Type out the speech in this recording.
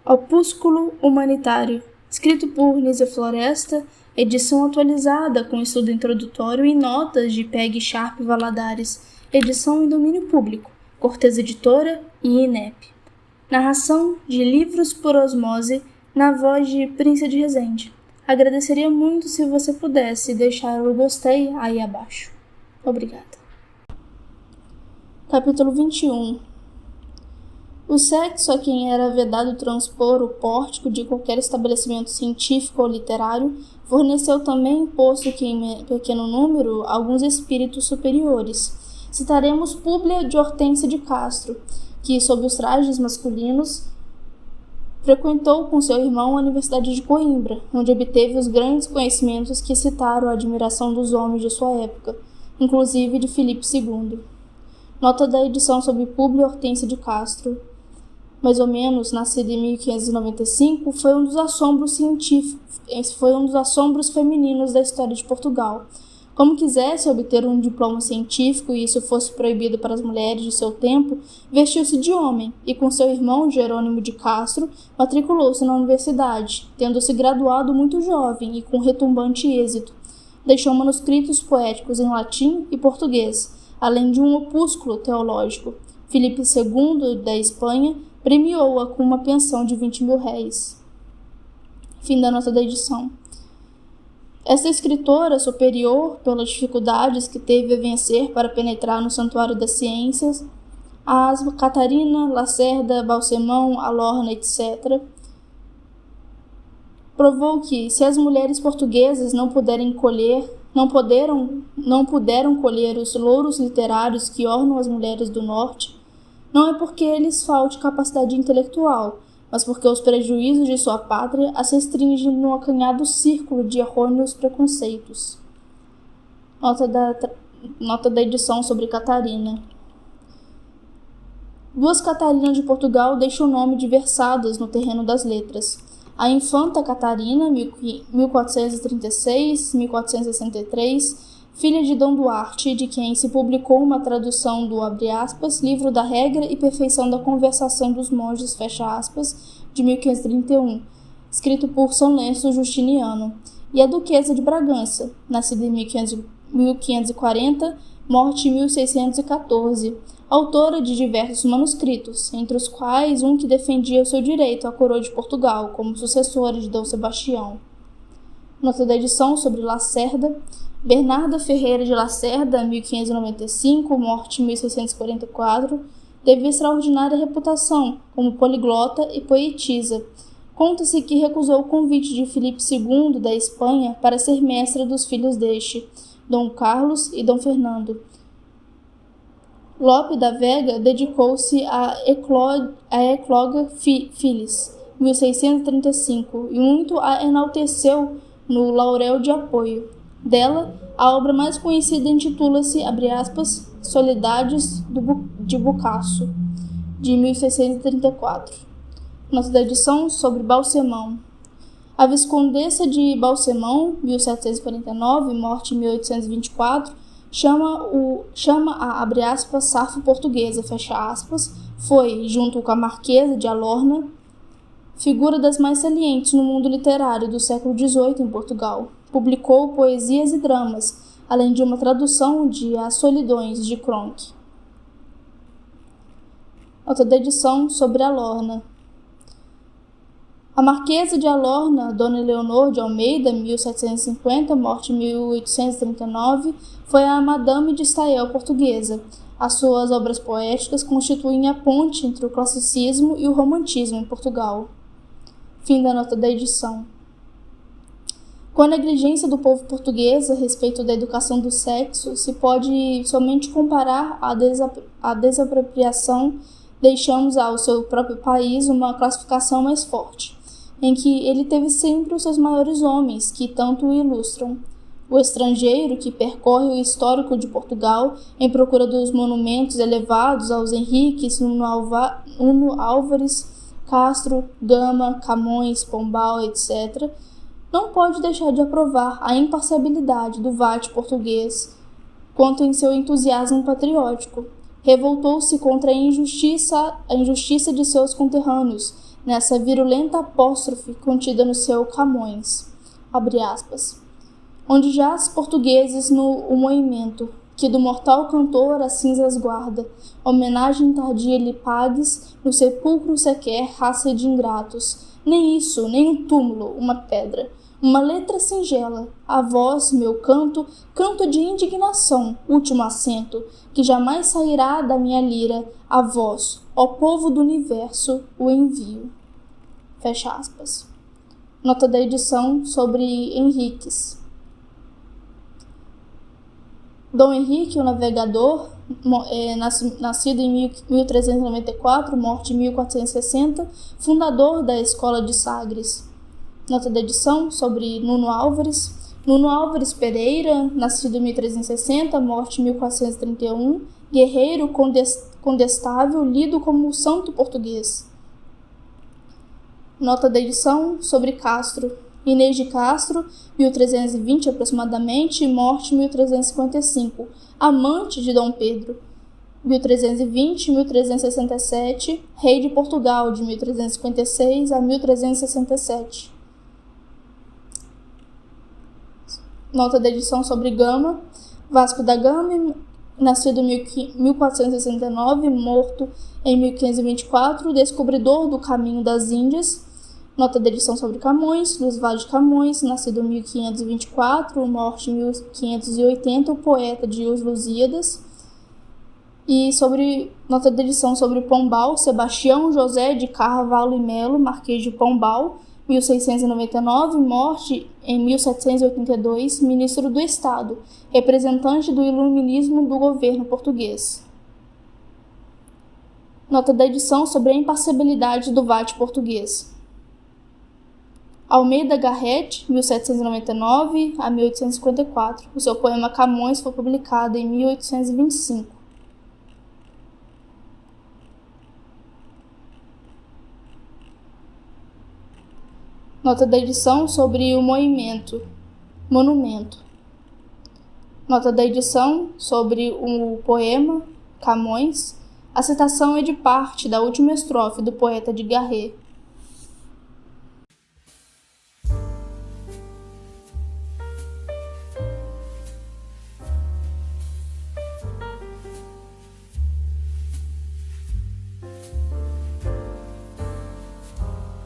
Opúsculo Humanitário, escrito por Nízia Floresta, edição atualizada com estudo introdutório e notas de Peg Sharp Valadares, edição em domínio público, Cortez Editora e INEP. Narração de Livros por Osmose, na voz de Príncia de Resende. Agradeceria muito se você pudesse deixar o gostei aí abaixo. Obrigada. Capítulo 21. O sexo a quem era vedado transpor o pórtico de qualquer estabelecimento científico ou literário forneceu também, posto que em pequeno número, alguns espíritos superiores. Citaremos Públia de Hortência de Castro, que, sob os trajes masculinos, frequentou com seu irmão a Universidade de Coimbra, onde obteve os grandes conhecimentos que excitaram a admiração dos homens de sua época, inclusive de Filipe II. Nota da edição sobre Públia Hortência de Castro. Mais ou menos, nascido em 1595, foi um dos assombros femininos da história de Portugal. Como quisesse obter um diploma científico e isso fosse proibido para as mulheres de seu tempo, vestiu-se de homem e, com seu irmão Jerônimo de Castro, matriculou-se na universidade, tendo-se graduado muito jovem e com retumbante êxito. Deixou manuscritos poéticos em latim e português, além de um opúsculo teológico. Filipe II, da Espanha, premiou-a com uma pensão de 20 mil réis. Fim da nota da edição. Esta escritora, superior pelas dificuldades que teve a vencer para penetrar no santuário das ciências, as Catarina, Lacerda, Balsemão, Alorna, etc., provou que, se as mulheres portuguesas não puderam colher os louros literários que ornam as mulheres do norte, não é porque lhes falte capacidade intelectual, mas porque os prejuízos de sua pátria as restringem no acanhado círculo de errôneos preconceitos. Nota da edição sobre Catarina. Duas Catarinas de Portugal deixam o nome de versadas no terreno das letras. A infanta Catarina, 1436-1463, filha de Dom Duarte, de quem se publicou uma tradução do, abre aspas, Livro da Regra e Perfeição da Conversação dos Monges, fecha aspas, de 1531, escrito por São Lourenço Justiniano, e a Duquesa de Bragança, nascida em 1540, morte em 1614, autora de diversos manuscritos, entre os quais um que defendia o seu direito à coroa de Portugal como sucessora de Dom Sebastião. Nota da edição sobre Lacerda. Bernarda Ferreira de Lacerda, 1595, morte em 1644, teve extraordinária reputação como poliglota e poetisa. Conta-se que recusou o convite de Filipe II da Espanha para ser mestra dos filhos deste, Dom Carlos e Dom Fernando. Lope da Vega dedicou-se a Ecloga Filis, 1635, e muito a enalteceu no Laurel de Apoio. Dela, a obra mais conhecida intitula-se, abre aspas, Soledades de Bocaço, de 1634. Nota da edição sobre Balsemão. A Viscondessa de Balsemão, 1749, morte em 1824, chama a, abre aspas, safra portuguesa, fecha aspas, foi, junto com a Marquesa de Alorna, figura das mais salientes no mundo literário do século XVIII em Portugal. Publicou poesias e dramas, além de uma tradução de As Solidões, de Cronk. Nota da edição sobre Alorna. A Marquesa de Alorna, Dona Leonor de Almeida, 1750, morte em 1839, foi a Madame de Stael portuguesa. As suas obras poéticas constituem a ponte entre o classicismo e o romantismo em Portugal. Fim da nota da edição. Com a negligência do povo português a respeito da educação do sexo, se pode somente comparar a desapropriação, deixamos ao seu próprio país uma classificação mais forte, em que ele teve sempre os seus maiores homens, que tanto o ilustram. O estrangeiro, que percorre o histórico de Portugal em procura dos monumentos elevados aos Henriques, Nuno Álvares, Castro, Gama, Camões, Pombal, etc., não pode deixar de aprovar a imparcialidade do vate português quanto em seu entusiasmo patriótico, revoltou-se contra a injustiça de seus conterrâneos, nessa virulenta apóstrofe contida no seu Camões, abre aspas, onde jaz portugueses o moimento, que do mortal cantor as cinzas guarda, homenagem tardia lhe pagues, no sepulcro sequer raça de ingratos, nem isso, nem um túmulo, uma pedra, uma letra singela, a voz, meu canto, canto de indignação, último acento, que jamais sairá da minha lira, a vós, ó povo do universo, o envio. Fecha aspas. Nota da edição sobre Henriques. Dom Henrique, o navegador, nascido em 1394, morte em 1460, fundador da Escola de Sagres. Nota da edição sobre Nuno Álvares. Nuno Álvares Pereira, nascido em 1360, morte em 1431, guerreiro condestável, lido como santo português. Nota da edição sobre Castro. Inês de Castro, 1320 aproximadamente, morte em 1355, amante de Dom Pedro, 1320-1367, rei de Portugal, de 1356 a 1367. Nota da edição sobre Gama. Vasco da Gama, nascido em 1469, morto em 1524, descobridor do caminho das Índias. Nota da edição sobre Camões. Luís Vaz de Camões, nascido em 1524, morte em 1580, o poeta de Os Lusíadas. E nota da edição sobre Pombal, Sebastião José de Carvalho e Melo, Marquês de Pombal, 1699, morte em 1782, ministro do Estado, representante do iluminismo do governo português. Nota da edição sobre a impassibilidade do vate português. Almeida Garrett, 1799 a 1854. O seu poema Camões foi publicado em 1825. Nota da edição sobre o monumento. Nota da edição sobre o poema Camões. A citação é de parte da última estrofe do poeta de Garrett.